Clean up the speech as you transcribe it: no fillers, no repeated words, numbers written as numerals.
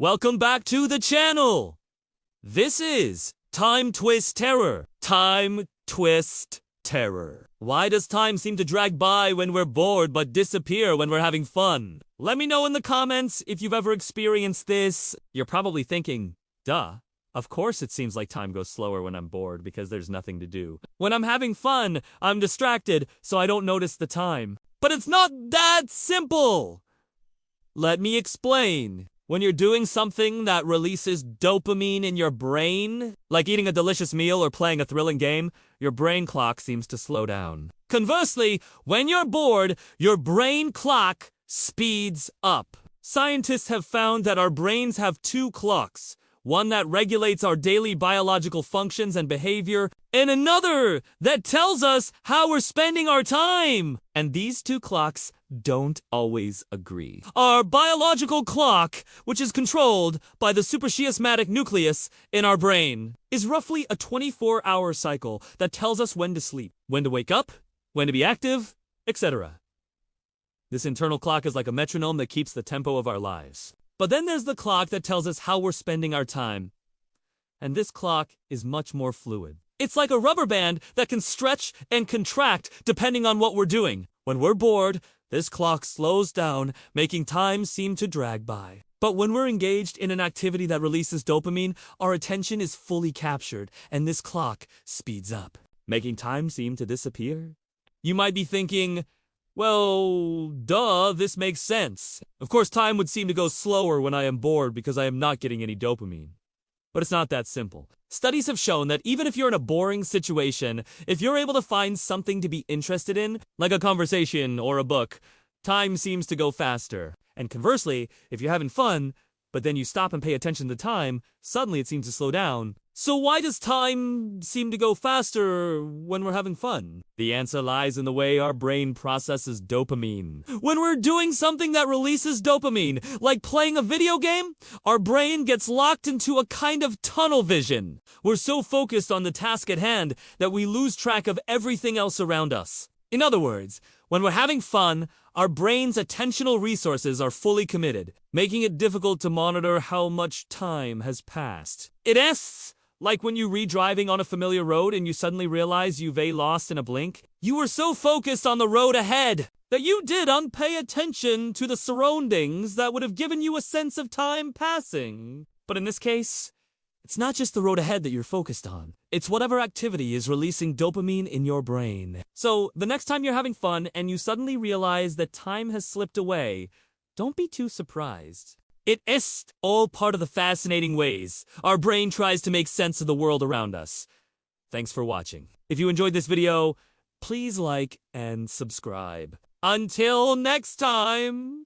Welcome back to the channel. This is Time Twist Terror. Time Twist Terror. Why does time seem to drag by when we're bored but disappear when we're having fun? Let me know in the comments if you've ever experienced this. You're probably thinking, duh. Of course it seems like time goes slower when I'm bored because there's nothing to do. When I'm having fun, I'm distracted, so I don't notice the time. But it's not that simple! Let me explain. When you're doing something that releases dopamine in your brain, like eating a delicious meal or playing a thrilling game, your brain clock seems to slow down. Conversely, when you're bored, your brain clock speeds up. Scientists have found that our brains have two clocks. One that regulates our daily biological functions and behavior, and another that tells us how we're spending our time. And these two clocks don't always agree. Our biological clock, which is controlled by the suprachiasmatic nucleus in our brain, is roughly a 24-hour cycle that tells us when to sleep, when to wake up, when to be active, etc. This internal clock is like a metronome that keeps the tempo of our lives. But then there's the clock that tells us how we're spending our time. And this clock is much more fluid. It's like a rubber band that can stretch and contract depending on what we're doing. When we're bored, this clock slows down, making time seem to drag by. But when we're engaged in an activity that releases dopamine, our attention is fully captured, and this clock speeds up, making time seem to disappear. You might be thinking, well, duh, this makes sense. Of course, time would seem to go slower when I am bored because I am not getting any dopamine. But it's not that simple. Studies have shown that even if you're in a boring situation, if you're able to find something to be interested in, like a conversation or a book, time seems to go faster. And conversely, if you're having fun, but then you stop and pay attention to time, suddenly it seems to slow down. So why does time seem to go faster when we're having fun? The answer lies in the way our brain processes dopamine. When we're doing something that releases dopamine, like playing a video game, our brain gets locked into a kind of tunnel vision. We're so focused on the task at hand that we lose track of everything else around us. In other words, when we're having fun, our brain's attentional resources are fully committed, making it difficult to monitor how much time has passed. It's like when you re-driving on a familiar road and you suddenly realize you've lost in a blink. You were so focused on the road ahead that you didn't pay attention to the surroundings that would have given you a sense of time passing. But in this case, it's not just the road ahead that you're focused on. It's whatever activity is releasing dopamine in your brain. So the next time you're having fun and you suddenly realize that time has slipped away, don't be too surprised. It is all part of the fascinating ways our brain tries to make sense of the world around us. Thanks for watching. If you enjoyed this video, please like and subscribe. Until next time!